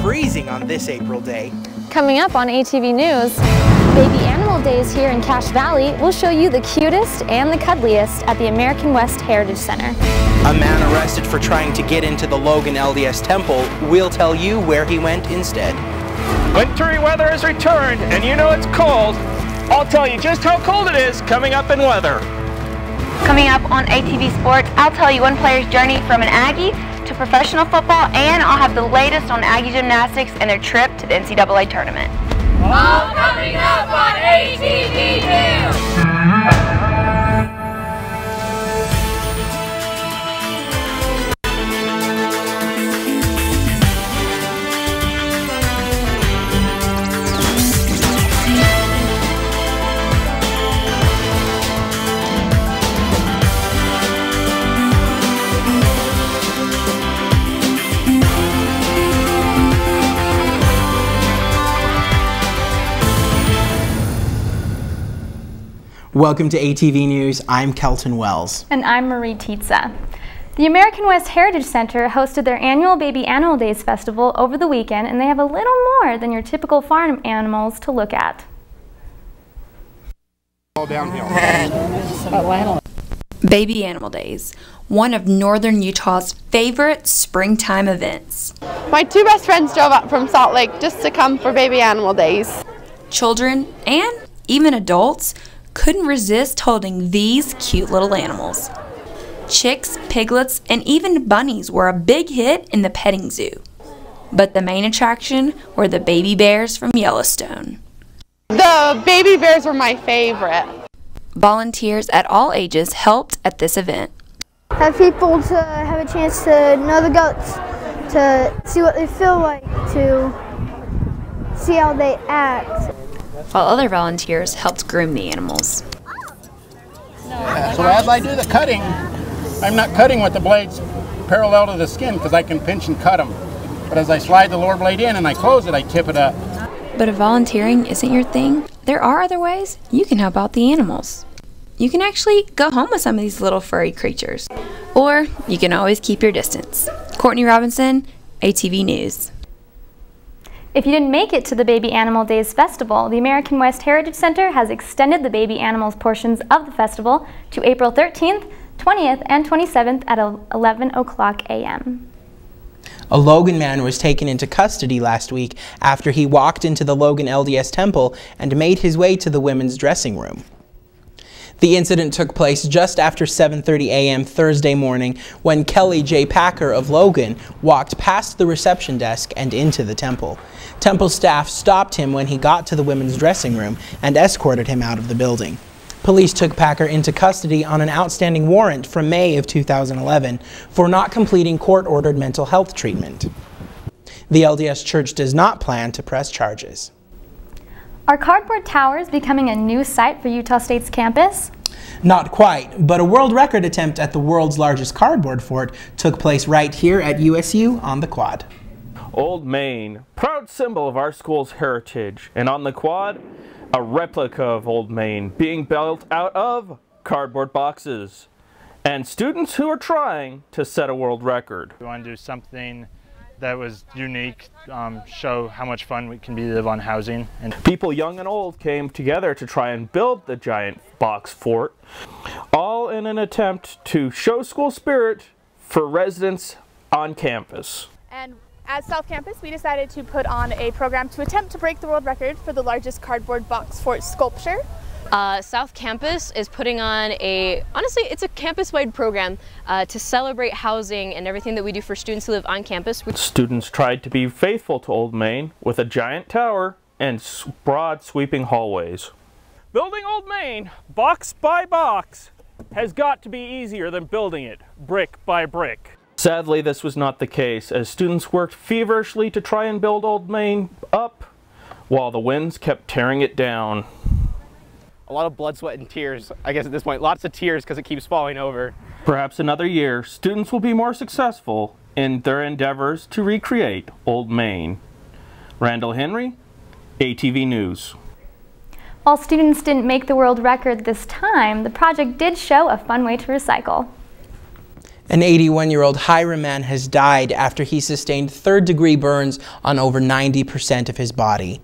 freezing on this April day. Coming up on ATV News, Baby Animal Days here in Cache Valley will show you the cutest and the cuddliest at the American West Heritage Center. A man arrested for trying to get into the Logan LDS Temple. We'll tell you where he went instead. Wintry weather has returned, and you know it's cold. I'll tell you just how cold it is coming up in weather. Coming up on ATV Sports, I'll tell you one player's journey from an Aggie to professional football, and I'll have the latest on Aggie gymnastics and their trip to the NCAA tournament. All coming up on ATV News! Welcome to ATV News. I'm Kelton Wells. And I'm Marie Tietza. The American West Heritage Center hosted their annual Baby Animal Days Festival over the weekend, and they have a little more than your typical farm animals to look at. All downhill. Baby Animal Days, one of northern Utah's favorite springtime events. My two best friends drove up from Salt Lake just to come for Baby Animal Days. Children and even adults couldn't resist holding these cute little animals. Chicks, piglets, and even bunnies were a big hit in the petting zoo. But the main attraction were the baby bears from Yellowstone. The baby bears were my favorite. Volunteers at all ages helped at this event. Have people to have a chance to know the goats, to see what they feel like, to see how they act. While other volunteers helped groom the animals. So as I do the cutting, I'm not cutting with the blades parallel to the skin because I can pinch and cut them. But as I slide the lower blade in and I close it, I tip it up. But if volunteering isn't your thing, there are other ways you can help out the animals. You can actually go home with some of these little furry creatures. Or you can always keep your distance. Courtney Robinson, ATV News. If you didn't make it to the Baby Animal Days Festival, the American West Heritage Center has extended the baby animals portions of the festival to April 13th, 20th, and 27th at 11 o'clock a.m. A Logan man was taken into custody last week after he walked into the Logan LDS Temple and made his way to the women's dressing room. The incident took place just after 7:30 a.m. Thursday morning when Kelly J. Packer of Logan walked past the reception desk and into the temple. Temple staff stopped him when he got to the women's dressing room and escorted him out of the building. Police took Packer into custody on an outstanding warrant from May of 2011 for not completing court-ordered mental health treatment. The LDS Church does not plan to press charges. Are cardboard towers becoming a new site for Utah State's campus? Not quite, but a world record attempt at the world's largest cardboard fort took place right here at USU on the quad. Old Main, proud symbol of our school's heritage, and on the quad, a replica of Old Main being built out of cardboard boxes, and students who are trying to set a world record. We want to do something that was unique, show how much fun we can be to live on housing. And people young and old came together to try and build the giant box fort, all in an attempt to show school spirit for residents on campus. And at South Campus, we decided to put on a program to attempt to break the world record for the largest cardboard box fort sculpture. South Campus is putting on honestly, it's a campus-wide program to celebrate housing and everything that we do for students who live on campus. Students tried to be faithful to Old Main with a giant tower and broad sweeping hallways. Building Old Main, box by box, has got to be easier than building it brick by brick. Sadly, this was not the case, as students worked feverishly to try and build Old Main up, while the winds kept tearing it down. A lot of blood, sweat, and tears. I guess at this point, lots of tears because it keeps falling over. Perhaps another year, students will be more successful in their endeavors to recreate Old Main. Randall Henry, ATV News. While students didn't make the world record this time, the project did show a fun way to recycle. An 81-year-old Hiram man has died after he sustained third-degree burns on over 90% of his body.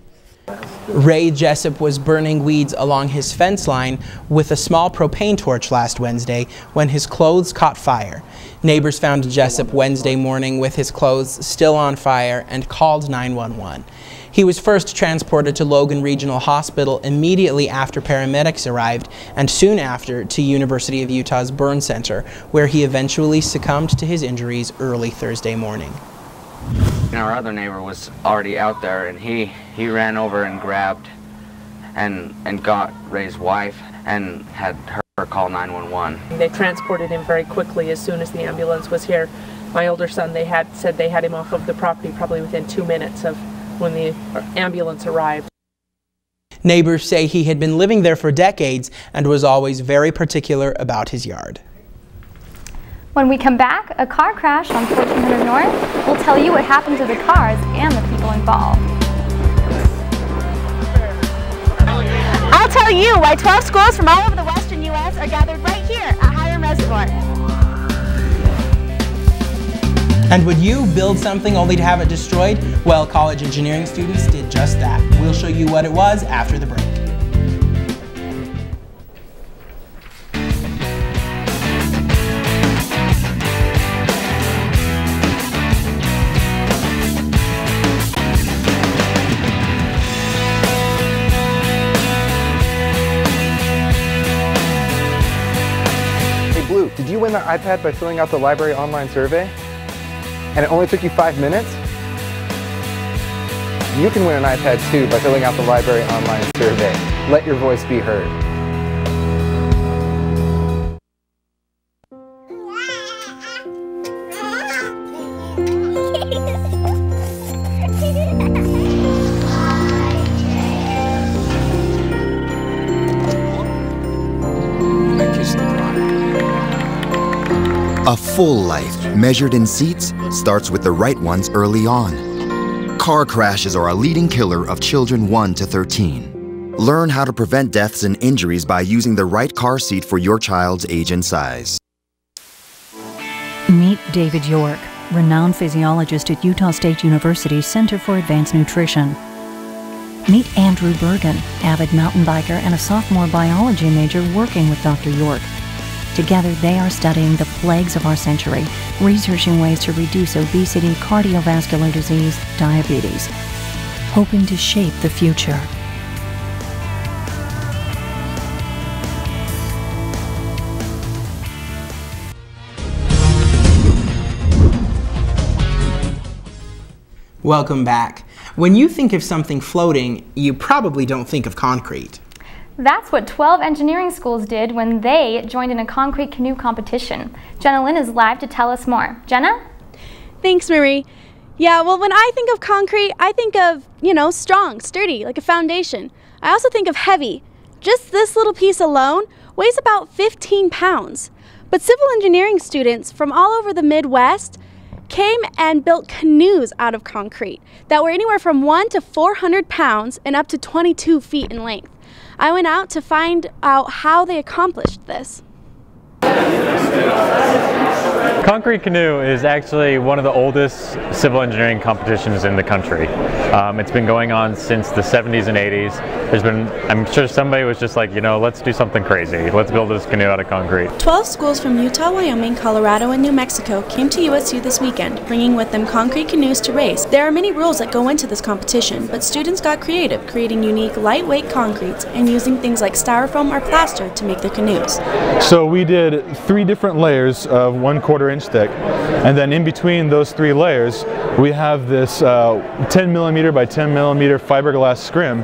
Ray Jessup was burning weeds along his fence line with a small propane torch last Wednesday when his clothes caught fire. Neighbors found Jessup Wednesday morning with his clothes still on fire and called 911. He was first transported to Logan Regional Hospital immediately after paramedics arrived, and soon after to University of Utah's Burn Center, where he eventually succumbed to his injuries early Thursday morning. Our other neighbor was already out there, and he ran over and grabbed and got Ray's wife and had her call 911. They transported him very quickly as soon as the ambulance was here. My older son, said they had him off of the property probably within 2 minutes of when the ambulance arrived. Neighbors say he had been living there for decades and was always very particular about his yard. When we come back, a car crash on 1400 North will tell you what happened to the cars and the people involved. I'll tell you why 12 schools from all over the western U.S. are gathered right here at Hiram Reservoir. And would you build something only to have it destroyed? Well, college engineering students did just that. We'll show you what it was after the break. Did you win the iPad by filling out the library online survey? And it only took you 5 minutes? You can win an iPad too by filling out the library online survey. Let your voice be heard. A full life, measured in seats, starts with the right ones early on. Car crashes are a leading killer of children 1 to 13. Learn how to prevent deaths and injuries by using the right car seat for your child's age and size. Meet David York, renowned physiologist at Utah State University's Center for Advanced Nutrition. Meet Andrew Bergen, avid mountain biker and a sophomore biology major working with Dr. York. Together, they are studying the plagues of our century, researching ways to reduce obesity, cardiovascular disease, diabetes, hoping to shape the future. Welcome back. When you think of something floating, you probably don't think of concrete. That's what 12 engineering schools did when they joined in a concrete canoe competition. Jenna Lynn is live to tell us more. Jenna? Thanks, Marie. Yeah, well, when I think of concrete, I think of, strong, sturdy, like a foundation. I also think of heavy. Just this little piece alone weighs about 15 pounds. But civil engineering students from all over the Midwest came and built canoes out of concrete that were anywhere from 1 to 400 pounds and up to 22 feet in length. I went out to find out how they accomplished this. Concrete canoe is actually one of the oldest civil engineering competitions in the country. It's been going on since the 70s and 80s. I'm sure somebody was just like, let's do something crazy. Let's build this canoe out of concrete. 12 schools from Utah, Wyoming, Colorado, and New Mexico came to USU this weekend, bringing with them concrete canoes to race. There are many rules that go into this competition, but students got creative, creating unique, lightweight concretes and using things like styrofoam or plaster to make their canoes. So we did 3 different layers of 1/4 inch thick, and then in between those 3 layers we have this 10 millimeter by 10 millimeter fiberglass scrim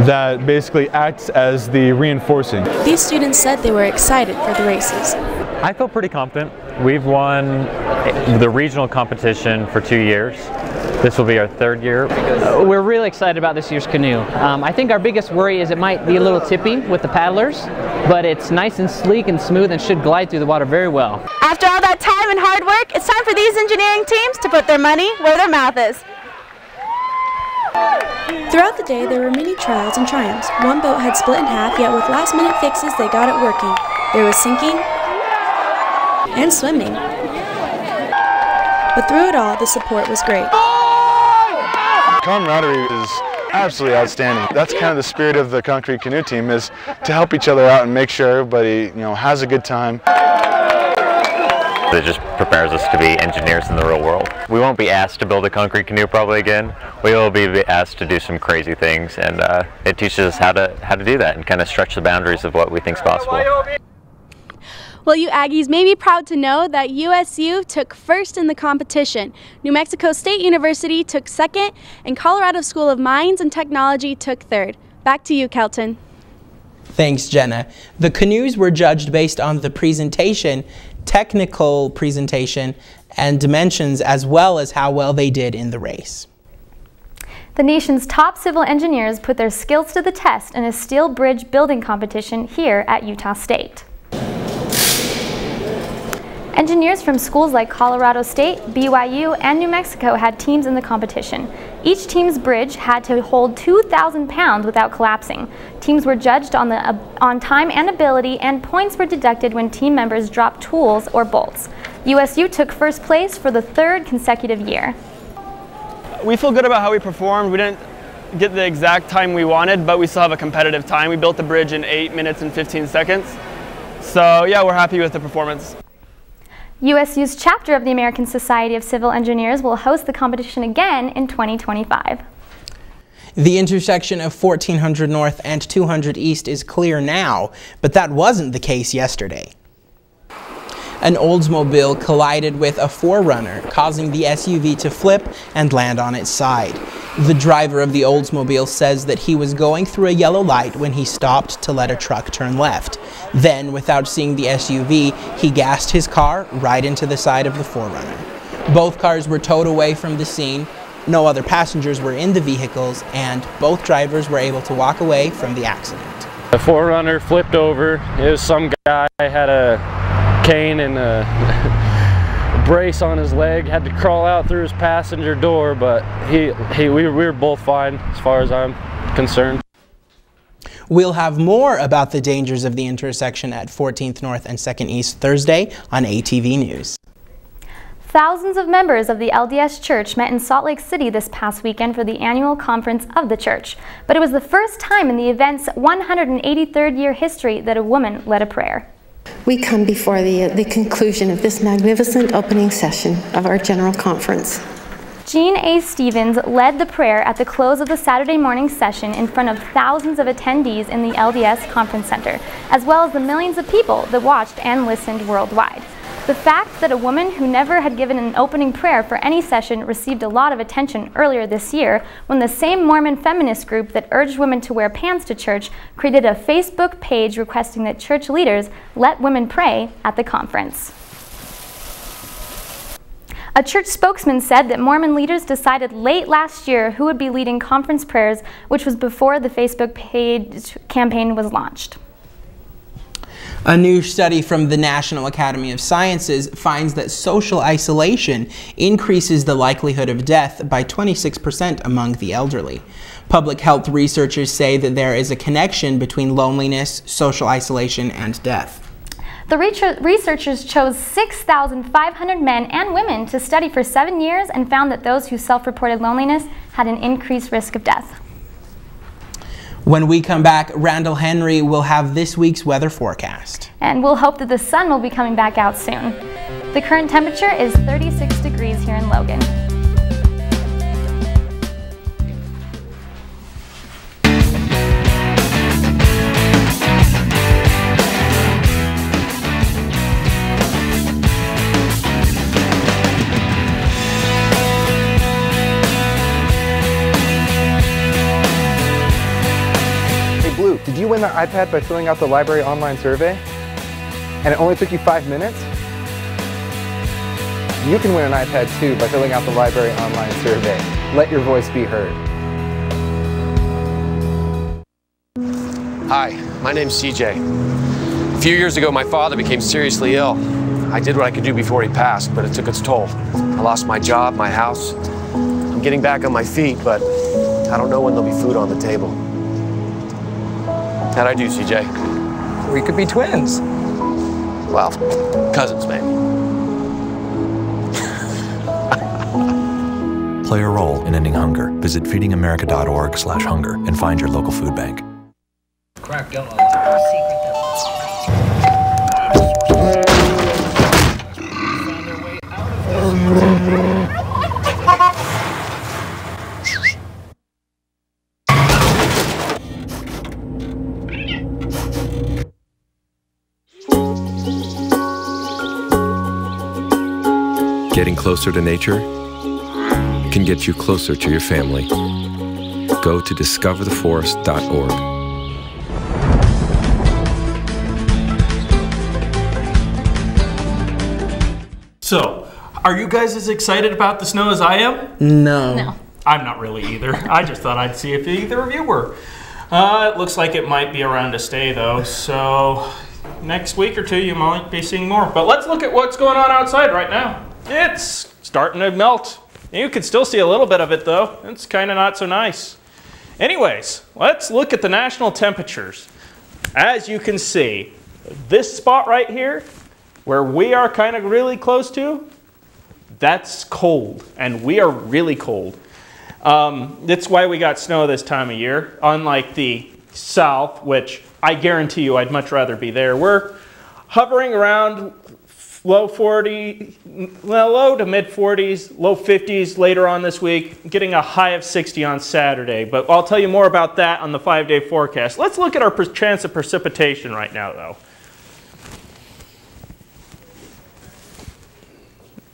that basically acts as the reinforcing. These students said they were excited for the races. I feel pretty confident. We've won the regional competition for 2 years. This will be our 3rd year. We're really excited about this year's canoe. I think our biggest worry is it might be a little tippy with the paddlers, but it's nice and sleek and smooth and should glide through the water very well. After all that time and hard work, it's time for these engineering teams to put their money where their mouth is. Throughout the day, there were many trials and triumphs. One boat had split in half, yet with last-minute fixes, they got it working. There was sinking and swimming. But through it all, the support was great. Camaraderie is absolutely outstanding. That's kind of the spirit of the concrete canoe team, is to help each other out and make sure everybody, has a good time. It just prepares us to be engineers in the real world. We won't be asked to build a concrete canoe probably again. We will be asked to do some crazy things, and it teaches us how to do that and kind of stretch the boundaries of what we think is possible. Well, you Aggies may be proud to know that USU took first in the competition. New Mexico State University took second, and Colorado School of Mines and Technology took third. Back to you, Kelton. Thanks, Jenna. The canoes were judged based on the presentation, technical presentation, and dimensions, as well as how well they did in the race. The nation's top civil engineers put their skills to the test in a steel bridge building competition here at Utah State. Engineers from schools like Colorado State, BYU, and New Mexico had teams in the competition. Each team's bridge had to hold 2,000 pounds without collapsing. Teams were judged on time and ability, and points were deducted when team members dropped tools or bolts. USU took first place for the third consecutive year. We feel good about how we performed. We didn't get the exact time we wanted, but we still have a competitive time. We built the bridge in 8 minutes and 15 seconds. So yeah, we're happy with the performance. USU's chapter of the American Society of Civil Engineers will host the competition again in 2025. The intersection of 1400 North and 200 East is clear now, but that wasn't the case yesterday. An Oldsmobile collided with a 4Runner, causing the SUV to flip and land on its side. The driver of the Oldsmobile says that he was going through a yellow light when he stopped to let a truck turn left. Then, without seeing the SUV, he gassed his car right into the side of the 4Runner. Both cars were towed away from the scene. No other passengers were in the vehicles, and both drivers were able to walk away from the accident. The 4Runner flipped over. It was some guy had a cane and a brace on his leg, had to crawl out through his passenger door, but we were both fine as far as I'm concerned. We'll have more about the dangers of the intersection at 14th North and 2nd East Thursday on ATV News. Thousands of members of the LDS Church met in Salt Lake City this past weekend for the annual conference of the church. But it was the first time in the event's 183rd year history that a woman led a prayer. We come before the conclusion of this magnificent opening session of our General Conference. Jean A. Stevens led the prayer at the close of the Saturday morning session in front of thousands of attendees in the LDS Conference Center, as well as the millions of people that watched and listened worldwide. The fact that a woman who never had given an opening prayer for any session received a lot of attention earlier this year when the same Mormon feminist group that urged women to wear pants to church created a Facebook page requesting that church leaders let women pray at the conference. A church spokesman said that Mormon leaders decided late last year who would be leading conference prayers, which was before the Facebook page campaign was launched. A new study from the National Academy of Sciences finds that social isolation increases the likelihood of death by 26% among the elderly. Public health researchers say that there is a connection between loneliness, social isolation, and death. The researchers chose 6,500 men and women to study for 7 years and found that those who self-reported loneliness had an increased risk of death. When we come back, Randall Henry will have this week's weather forecast. And we'll hope that the sun will be coming back out soon. The current temperature is 36 degrees here in Logan. Did you win that iPad by filling out the library online survey? And it only took you 5 minutes? You can win an iPad too by filling out the library online survey. Let your voice be heard. Hi, my name's CJ. A few years ago, my father became seriously ill. I did what I could do before he passed, but it took its toll. I lost my job, my house. I'm getting back on my feet, but I don't know when there'll be food on the table. How'd I do, CJ? We could be twins. Well, cousins, maybe. play a role in ending hunger. Visit feedingamerica.org/hunger and find your local food bank. Crack yellow. Getting closer to nature can get you closer to your family. Go to discovertheforest.org. So, are you guys as excited about the snow as I am? No. No. I'm not really either. I just thought I'd see if either of you were. It looks like it might be around to stay though, so next week or two you might be seeing more. But let's look at what's going on outside right now. It's starting to melt. You can still see a little bit of it though. It's kind of not so nice. Anyways, let's look at the national temperatures. As you can see, this spot right here, where we are kind of really close to, that's cold, and we are really cold. That's why we got snow this time of year, unlike the south, which I guarantee you I'd much rather be there. We're hovering around low 40, well, low to mid 40s, low 50s later on this week, getting a high of 60 on Saturday. But I'll tell you more about that on the 5-day forecast. Let's look at our chance of precipitation right now, though.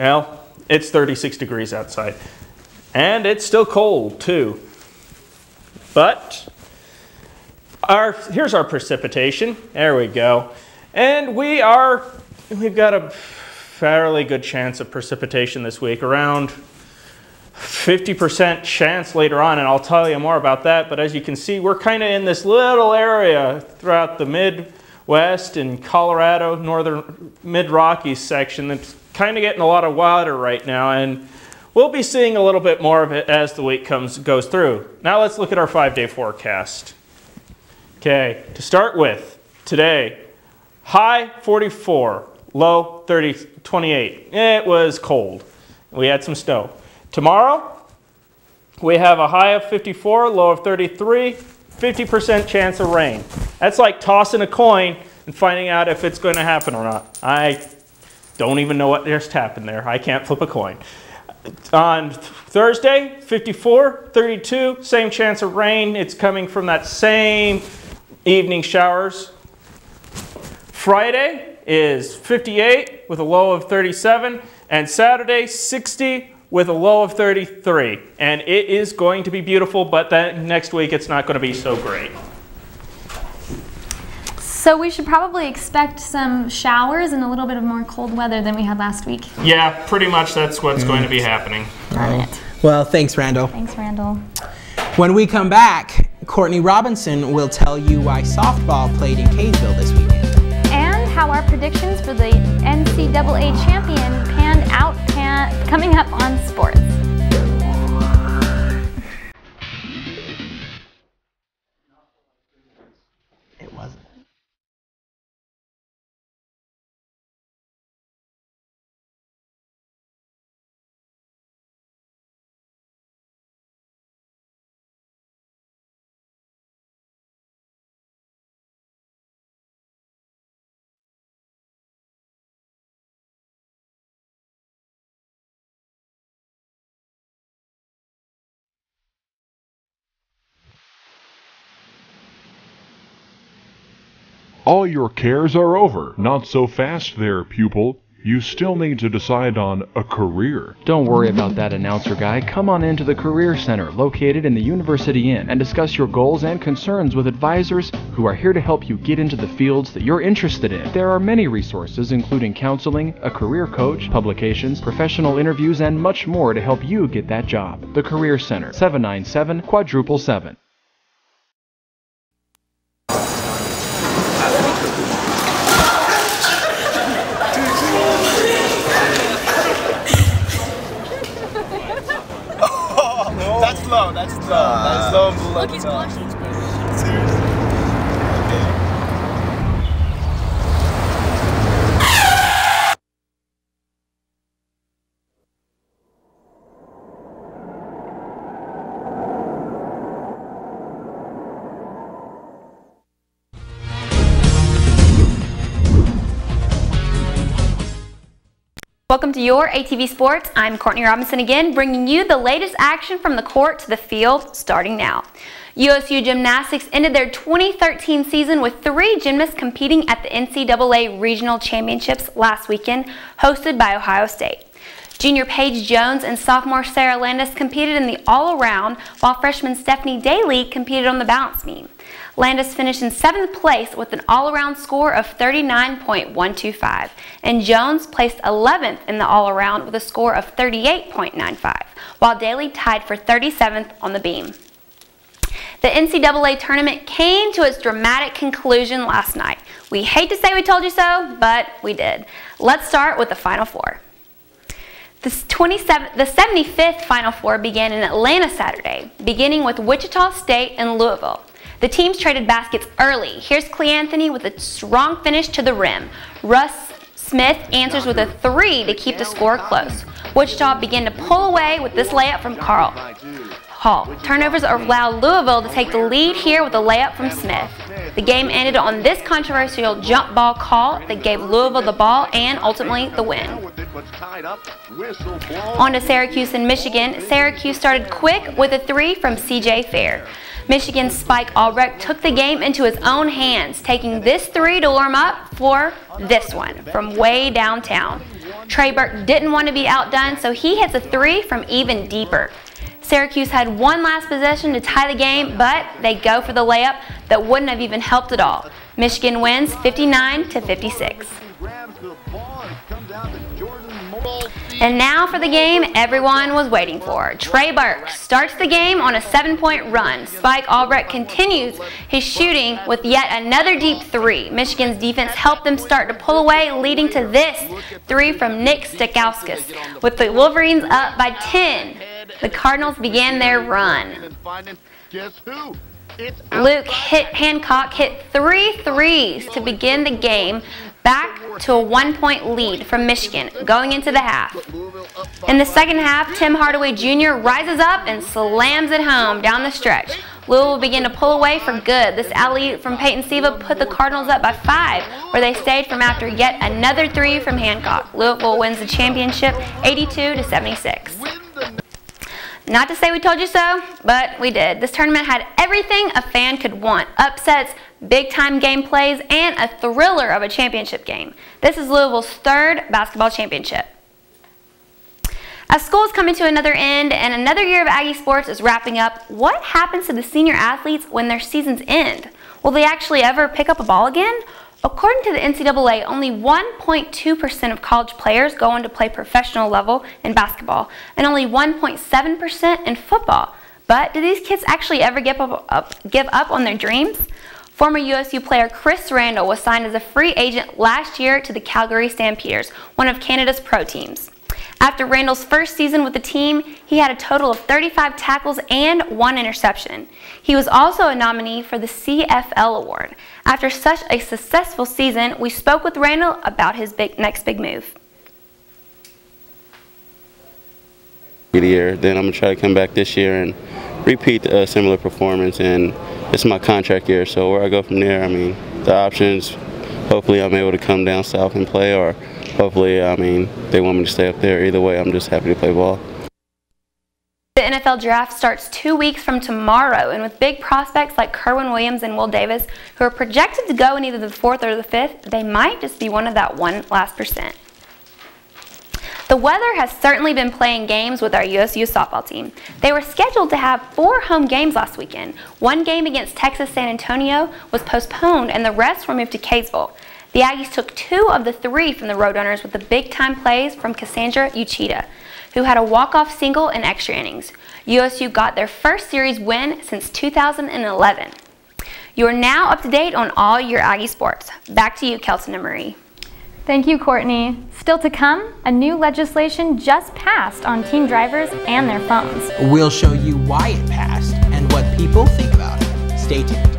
Well, it's 36 degrees outside. And it's still cold, too. But here's our precipitation. There we go. And we've got a fairly good chance of precipitation this week, around 50% chance later on, and I'll tell you more about that. But as you can see, we're kind of in this little area throughout the Midwest and Colorado, northern mid-Rockies section that's kind of getting a lot of water right now, and we'll be seeing a little bit more of it as the week goes through. Now let's look at our 5-day forecast. Okay, to start with, today, high 44, low 28. It was cold. We had some snow. Tomorrow, we have a high of 54, low of 33, 50% chance of rain. That's like tossing a coin and finding out if it's going to happen or not. I don't even know what just happened there. I can't flip a coin. On Thursday, 54, 32, same chance of rain. It's coming from that same evening showers. Friday is 58 with a low of 37, and Saturday 60 with a low of 33. And it is going to be beautiful, but then next week it's not going to be so great. So we should probably expect some showers and a little bit of more cold weather than we had last week. Yeah, pretty much that's what's going to be happening. Darn it. Well, thanks, Randall. Thanks, Randall. When we come back, Courtney Robinson will tell you why softball played in Kaysville this weekend. And how our predictions for the NCAA champion panned out coming up on sports. It wasn't. All your cares are over. Not so fast there, pupil. You still need to decide on a career. Don't worry about that, announcer guy. Come on into the Career Center, located in the University Inn, and discuss your goals and concerns with advisors who are here to help you get into the fields that you're interested in. There are many resources, including counseling, a career coach, publications, professional interviews, and much more to help you get that job. The Career Center, 797-777. That's low. That's low below. Look, he's blushing. Seriously. Welcome to your ATV Sports. I'm Courtney Robinson again, bringing you the latest action from the court to the field, starting now. USU Gymnastics ended their 2013 season with 3 gymnasts competing at the NCAA Regional Championships last weekend, hosted by Ohio State. Junior Paige Jones and sophomore Sarah Landis competed in the all-around, while freshman Stephanie Daly competed on the balance beam. Landis finished in 7th place with an all-around score of 39.125, and Jones placed 11th in the all-around with a score of 38.95, while Daly tied for 37th on the beam. The NCAA tournament came to its dramatic conclusion last night. We hate to say we told you so, but we did. Let's start with the Final Four. The 75th Final Four began in Atlanta Saturday, beginning with Wichita State and Louisville. The teams traded baskets early. Here's Cle Anthony with a strong finish to the rim. Russ Smith answers with a 3 to keep the score close. Wichita began to pull away with this layup from Carl Hall. Turnovers allowed Louisville to take the lead here with a layup from Smith. The game ended on this controversial jump ball call that gave Louisville the ball and ultimately the win. On to Syracuse and Michigan. Syracuse started quick with a 3 from C.J. Fair. Michigan's Spike Albrecht took the game into his own hands, taking this 3 to warm up for this one from way downtown. Trey Burke didn't want to be outdone, so he hits a 3 from even deeper. Syracuse had one last possession to tie the game, but they go for the layup that wouldn't have even helped at all. Michigan wins 59-56. And now for the game everyone was waiting for. Trey Burke starts the game on a 7-point run. Spike Albrecht continues his shooting with yet another deep 3. Michigan's defense helped them start to pull away, leading to this 3 from Nick Stakauskas. With the Wolverines up by 10, the Cardinals began their run. Luke Hancock hit 3 threes to begin the game, back to a 1-point lead from Michigan going into the half. In the second half, Tim Hardaway Jr. rises up and slams it home down the stretch. Louisville began to pull away for good. This alley-oop from Peyton Siva put the Cardinals up by 5, where they stayed from after yet another 3 from Hancock. Louisville wins the championship 82-76. Not to say we told you so, but we did. This tournament had everything a fan could want. Upsets, big-time game plays, and a thriller of a championship game. This is Louisville's 3rd basketball championship. As school is coming to another end and another year of Aggie sports is wrapping up, what happens to the senior athletes when their seasons end? Will they actually ever pick up a ball again? According to the NCAA, only 1.2% of college players go on to play professional level in basketball, and only 1.7% in football. But do these kids actually ever give up on their dreams? Former USU player Chris Randall was signed as a free agent last year to the Calgary Stampeders, one of Canada's pro teams. After Randall's first season with the team, he had a total of 35 tackles and 1 interception. He was also a nominee for the CFL award. After such a successful season, we spoke with Randall about his next big move. Year, then I'm going to try to come back this year and repeat a similar performance, and it's my contract year, so where I go from there, I mean, the options, hopefully I'm able to come down south and play, or hopefully, I mean, they want me to stay up there. Either way, I'm just happy to play ball. The NFL draft starts 2 weeks from tomorrow, and with big prospects like Kerwin Williams and Will Davis, who are projected to go in either the 4th or the 5th, they might just be one of that one last percent. The weather has certainly been playing games with our USU softball team. They were scheduled to have 4 home games last weekend. 1 game against Texas San Antonio was postponed, and the rest were moved to Kaysville. The Aggies took 2 of the 3 from the Roadrunners with the big-time plays from Cassandra Uchida, who had a walk-off single in extra innings. USU got their first series win since 2011. You are now up to date on all your Aggie sports. Back to you, Kelson and Marie. Thank you, Courtney. Still to come, a new legislation just passed on teen drivers and their phones. We'll show you why it passed and what people think about it. Stay tuned.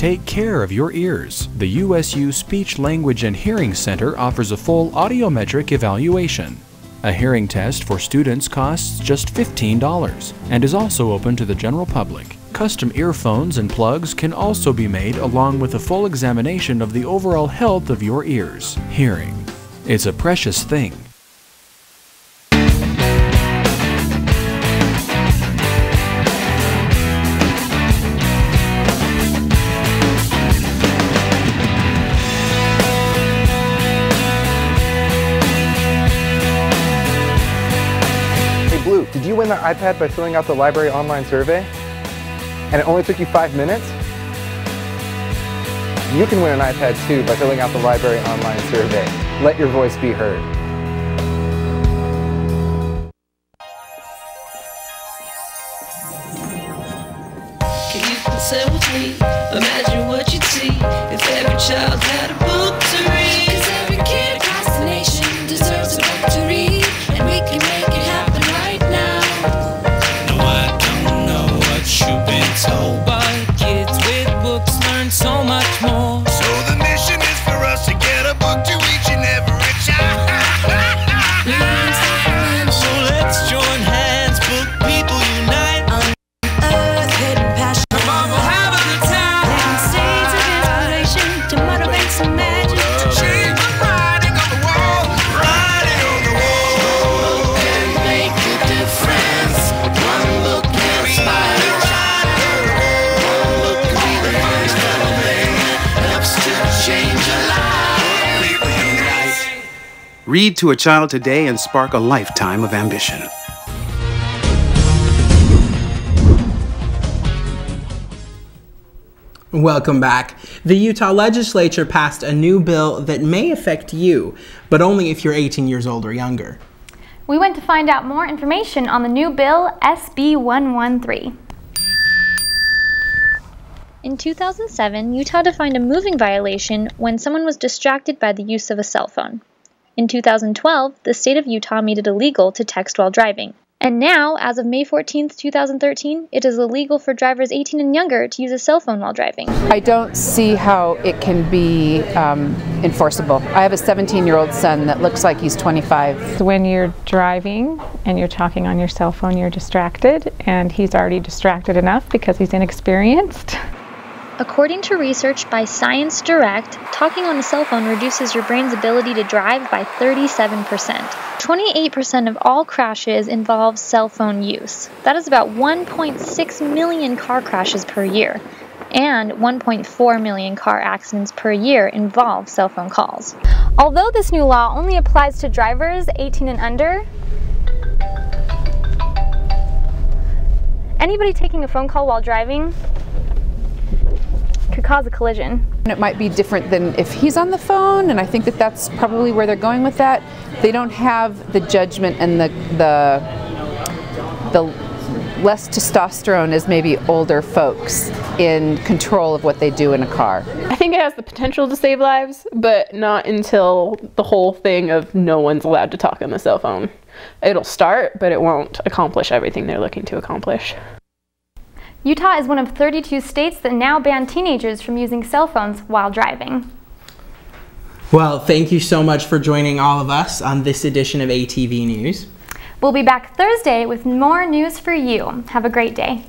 Take care of your ears. The USU Speech, Language, and Hearing Center offers a full audiometric evaluation. A hearing test for students costs just $15 and is also open to the general public. Custom earphones and plugs can also be made along with a full examination of the overall health of your ears. Hearing. It's a precious thing. Did you win the iPad by filling out the library online survey? And it only took you 5 minutes? You can win an iPad too by filling out the library online survey. Let your voice be heard. Can you consent with me? Imagine what you'd see if every child had a book to read. 'Cause every kid across the nation deserves a book to read, and we can make it happen right now. No, I don't know what you've been told, but kids with books learn so much more. So the mission is for us to get a book to each and every child. So let's join hands, book people unite. On earth, hidden passion. Come on, we'll have a good time. Living seeds of inspiration to motivate some magic. To change the writing on the wall. Writing on the wall. One can make a difference. One book can inspire a child. One book can be the first little thing that helps to change a life. People unite. Read to a child today and spark a lifetime of ambition. Welcome back. The Utah legislature passed a new bill that may affect you, but only if you're 18 years old or younger. We went to find out more information on the new bill, SB 113. In 2007, Utah defined a moving violation when someone was distracted by the use of a cell phone. In 2012, the state of Utah made it illegal to text while driving. And now, as of May 14, 2013, it is illegal for drivers 18 and younger to use a cell phone while driving. I don't see how it can be enforceable. I have a 17-year-old son that looks like he's 25. When you're driving and you're talking on your cell phone, you're distracted, and he's already distracted enough because he's inexperienced. According to research by Science Direct, talking on a cell phone reduces your brain's ability to drive by 37%. 28% of all crashes involve cell phone use. That is about 1.6 million car crashes per year. And 1.4 million car accidents per year involve cell phone calls. Although this new law only applies to drivers 18 and under, anybody taking a phone call while driving could cause a collision. It might be different than if he's on the phone, and I think that that's probably where they're going with that. They don't have the judgment and the less testosterone as maybe older folks in control of what they do in a car. I think it has the potential to save lives, but not until the whole thing of no one's allowed to talk on the cell phone. It'll start, but it won't accomplish everything they're looking to accomplish. Utah is one of 32 states that now ban teenagers from using cell phones while driving. Well, thank you so much for joining all of us on this edition of ATV News. We'll be back Thursday with more news for you. Have a great day.